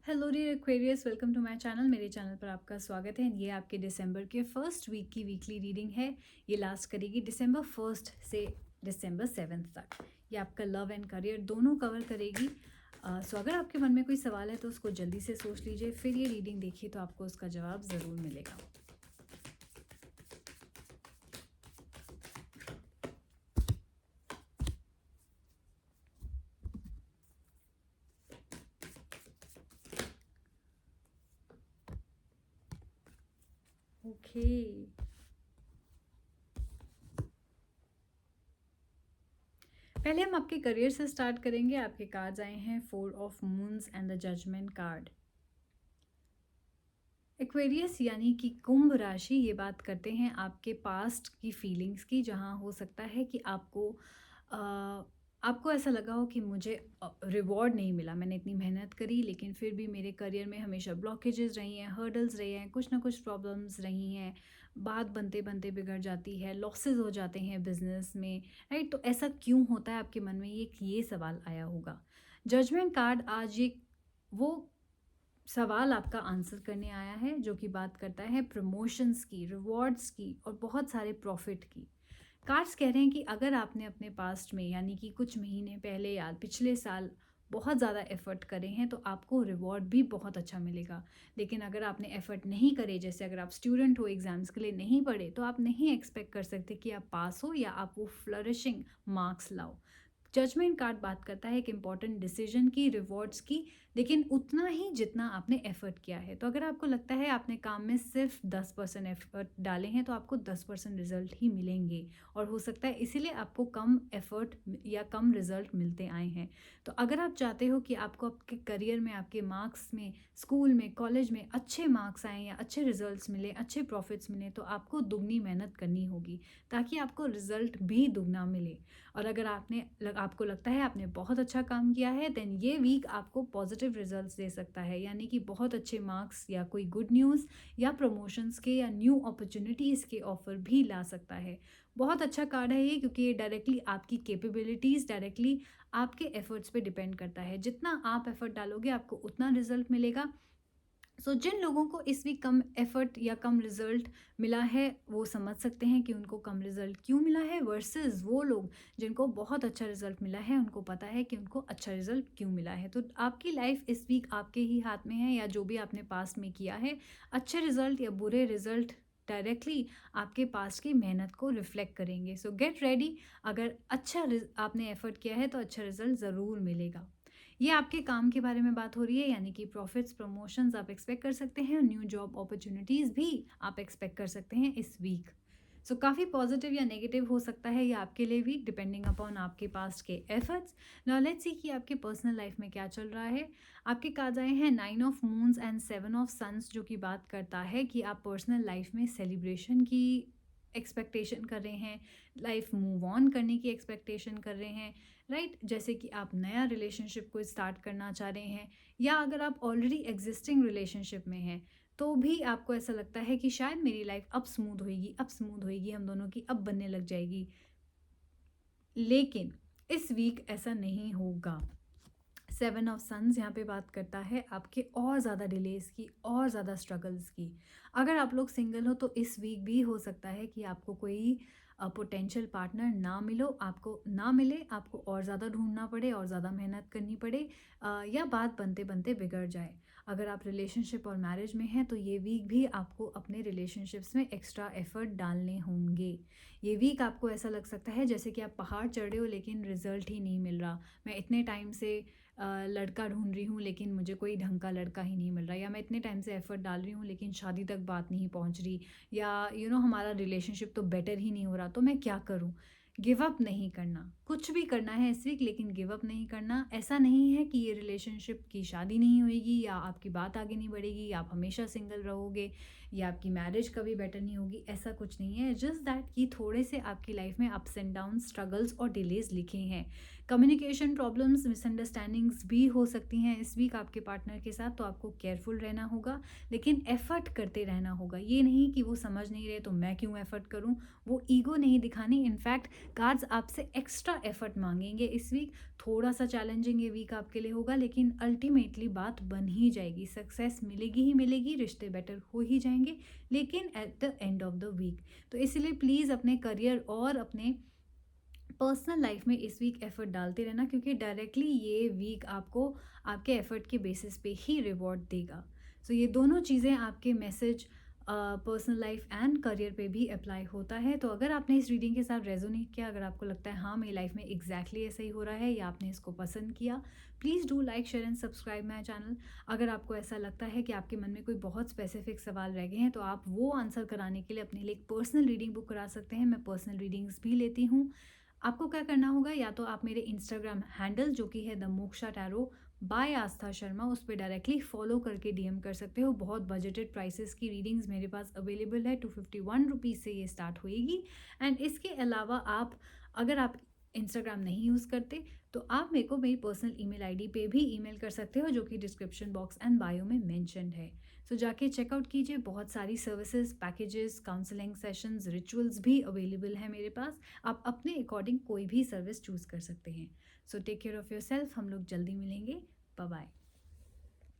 Hello dear Aquarius, welcome to my channel. मेरे channel पर आपका स्वागत है। ये आपके दिसंबर के फर्स्ट वीक की वीकली रीडिंग है। ये लास्ट करेगी दिसंबर 1 से दिसंबर 7 तक। ये आपका लव एंड करियर दोनों कवर करेगी। सो अगर आपके मन में कोई सवाल है तो उसको जल्दी से सोच लीजिए, फिर ये रीडिंग देखिए तो आपको उसका जवाब ज़रूर मिलेगा। ओके, पहले हम आपके करियर से स्टार्ट करेंगे। आपके कार्ड्स आए हैं 4 of moons and the judgement card. Aquarius यानी कि कुंभ राशि ये बात करते हैं आपके पास्ट की फीलिंग्स की, जहाँ हो सकता है कि आपको ऐसा लगा हो कि मुझे रिवॉर्ड नहीं मिला। मैंने इतनी मेहनत करी लेकिन फिर भी मेरे करियर में हमेशा ब्लॉकेजेस रही हैं, हर्डल्स रहे हैं, कुछ ना कुछ प्रॉब्लम्स रही हैं, बात बनते बनते बिगड़ जाती है, लॉसेस हो जाते हैं बिजनेस में, राइट। तो ऐसा क्यों होता है आपके मन में, ये सवाल आया होगा। जजमेंट कार्ड आज ये वो सवाल आपका आंसर करने आया है, जो कि बात करता है प्रमोशंस की, रिवॉर्ड्स की और बहुत सारे प्रॉफिट की। कार्ड्स कह रहे हैं कि अगर आपने अपने पास्ट में यानी कि कुछ महीने पहले या पिछले साल बहुत ज़्यादा एफर्ट करे हैं तो आपको रिवॉर्ड भी बहुत अच्छा मिलेगा। लेकिन अगर आपने एफर्ट नहीं करे, जैसे अगर आप स्टूडेंट हो, एग्ज़ाम्स के लिए नहीं पढ़े, तो आप नहीं एक्सपेक्ट कर सकते कि आप पास हो या आप वो फ्लरिशिंग मार्क्स लाओ। जजमेंट कार्ड बात करता है एक इम्पॉर्टेंट डिसीजन की, रिवॉर्ड्स की, लेकिन उतना ही जितना आपने एफर्ट किया है। तो अगर आपको लगता है आपने काम में सिर्फ 10% एफर्ट डाले हैं तो आपको 10% रिजल्ट ही मिलेंगे, और हो सकता है इसीलिए आपको कम एफर्ट या कम रिजल्ट मिलते आए हैं। तो अगर आप चाहते हो कि आपको आपके करियर में, आपके मार्क्स में, स्कूल में, कॉलेज में अच्छे मार्क्स आएँ या अच्छे रिजल्ट्स मिले, अच्छे प्रॉफिट्स मिले, तो आपको दुगनी मेहनत करनी होगी ताकि आपको रिजल्ट भी दुगना मिले। और अगर आपको लगता है आपने बहुत अच्छा काम किया है, देन ये वीक आपको पॉजिटिव रिजल्ट्स दे सकता है, यानी कि बहुत अच्छे मार्क्स या कोई गुड न्यूज़ या प्रमोशंस के या न्यू अपॉर्चुनिटीज़ के ऑफर भी ला सकता है। बहुत अच्छा कार्ड है ये, क्योंकि ये डायरेक्टली आपकी कैपेबिलिटीज़, डायरेक्टली आपके एफर्ट्स पे डिपेंड करता है। जितना आप एफर्ट डालोगे आपको उतना रिजल्ट मिलेगा। जिन लोगों को इस वीक कम एफर्ट या कम रिजल्ट मिला है, वो समझ सकते हैं कि उनको कम रिजल्ट क्यों मिला है, वर्सेस वो लोग जिनको बहुत अच्छा रिजल्ट मिला है, उनको पता है कि उनको अच्छा रिजल्ट क्यों मिला है। तो आपकी लाइफ इस वीक आपके ही हाथ में है, या जो भी आपने पास्ट में किया है, अच्छे रिजल्ट या बुरे रिजल्ट डायरेक्टली आपके पास्ट की मेहनत को रिफ्लेक्ट करेंगे। सो गेट रेडी। अगर आपने एफर्ट किया है तो अच्छा रिजल्ट ज़रूर मिलेगा। ये आपके काम के बारे में बात हो रही है, यानी कि प्रॉफिट्स, प्रमोशंस आप एक्सपेक्ट कर सकते हैं, न्यू जॉब अपॉर्चुनिटीज़ भी आप एक्सपेक्ट कर सकते हैं इस वीक। काफ़ी पॉजिटिव या नेगेटिव हो सकता है ये आपके लिए भी, डिपेंडिंग अपॉन आपके पास्ट के एफर्ट्स। नाउ लेट्स सी कि आपके पर्सनल लाइफ में क्या चल रहा है। आपके कार्ड्स आए हैं 9 of moons and 7 of suns, जो कि बात करता है कि आप पर्सनल लाइफ में सेलिब्रेशन की एक्सपेक्टेशन कर रहे हैं, लाइफ मूव ऑन करने की एक्सपेक्टेशन कर रहे हैं, राइट। जैसे कि आप नया रिलेशनशिप को स्टार्ट करना चाह रहे हैं, या अगर आप ऑलरेडी एग्जिस्टिंग रिलेशनशिप में हैं तो भी आपको ऐसा लगता है कि शायद मेरी लाइफ अब स्मूथ होएगी, अब स्मूथ होएगी, हम दोनों की अब बनने लग जाएगी। लेकिन इस वीक ऐसा नहीं होगा। 7 ऑफ सन्स यहाँ पे बात करता है आपके और ज़्यादा डिलेस की, और ज़्यादा स्ट्रगल्स की। अगर आप लोग सिंगल हो तो इस वीक भी हो सकता है कि आपको कोई पोटेंशियल पार्टनर ना मिले, आपको और ज़्यादा ढूंढना पड़े और ज़्यादा मेहनत करनी पड़े, या बात बनते बनते बिगड़ जाए। अगर आप रिलेशनशिप और मैरिज में हैं तो ये वीक भी आपको अपने रिलेशनशिप्स में एक्स्ट्रा एफर्ट डालने होंगे। ये वीक आपको ऐसा लग सकता है जैसे कि आप पहाड़ चढ़ रहे हो लेकिन रिजल्ट ही नहीं मिल रहा। मैं इतने टाइम से लड़का ढूंढ रही हूँ लेकिन मुझे कोई ढंग का लड़का ही नहीं मिल रहा, या मैं इतने टाइम से एफर्ट डाल रही हूँ लेकिन शादी तक बात नहीं पहुँच रही, या हमारा रिलेशनशिप तो बेटर ही नहीं हो रहा, तो मैं क्या करूँ। गिव अप नहीं करना, कुछ भी करना है इस वीक, लेकिन गिव अप नहीं करना। ऐसा नहीं है कि ये रिलेशनशिप की शादी नहीं होएगी, या आपकी बात आगे नहीं बढ़ेगी, या आप हमेशा सिंगल रहोगे, या आपकी मैरिज कभी बेटर नहीं होगी, ऐसा कुछ नहीं है। जस्ट दैट कि थोड़े से आपकी लाइफ में अप्स एंड डाउन, स्ट्रगल्स और डिलेज लिखे हैं। कम्युनिकेशन प्रॉब्लम्स, मिसअंडरस्टैंडिंग्स भी हो सकती हैं इस वीक आपके पार्टनर के साथ, तो आपको केयरफुल रहना होगा, लेकिन एफर्ट करते रहना होगा। ये नहीं कि वो समझ नहीं रहे तो मैं क्यों एफर्ट करूं, वो ईगो नहीं दिखानी। इनफैक्ट कार्ड्स आपसे एक्स्ट्रा एफर्ट मांगेंगे इस वीक, थोड़ा सा चैलेंजिंग ये वीक आपके लिए होगा, लेकिन अल्टीमेटली बात बन ही जाएगी, सक्सेस मिलेगी ही मिलेगी, रिश्ते बेटर हो ही जाएंगे, लेकिन at the end of the week. तो इसलिए प्लीज़ अपने करियर और अपने पर्सनल लाइफ में इस वीक एफर्ट डालते रहना, क्योंकि डायरेक्टली ये वीक आपको आपके एफर्ट के बेसिस पे ही रिवॉर्ड देगा। सो ये दोनों चीज़ें आपके message personal life and career पे भी अप्लाई होता है। तो अगर आपने इस रीडिंग के साथ रेजोनेट किया, अगर आपको लगता है हाँ मेरी लाइफ में एग्जैक्टली ऐसा ही हो रहा है या आपने इसको पसंद किया, please do like share and subscribe my channel. अगर आपको ऐसा लगता है कि आपके मन में कोई बहुत स्पेसिफिक सवाल रह गए हैं तो आप वो आंसर कराने के लिए अपने लिए एक पर्सनल रीडिंग बुक करा सकते हैं। मैं पर्सनल रीडिंग्स भी लेती हूँ। आपको क्या करना होगा, या तो आप मेरे इंस्टाग्राम हैंडल जो कि है द मोक्षा टैरो बाय आस्था शर्मा, उस पर डायरेक्टली फॉलो करके डीएम कर सकते हो। बहुत बजटेड प्राइसेस की रीडिंग्स मेरे पास अवेलेबल है, 251 रुपीज़ से ये स्टार्ट होएगी। एंड इसके अलावा आप, अगर आप इंस्टाग्राम नहीं यूज़ करते तो आप मेरे को मेरी पर्सनल ईमेल आईडी पे भी ईमेल कर सकते हो, जो कि डिस्क्रिप्शन बॉक्स एंड बायो में मेंशन्ड है। सो जाके चेकआउट कीजिए, बहुत सारी services, packages, counselling sessions, rituals भी अवेलेबल है मेरे पास। आप अपने अकॉर्डिंग कोई भी सर्विस चूज़ कर सकते हैं। So take care of yourself. हम लोग जल्दी मिलेंगे। Bye bye.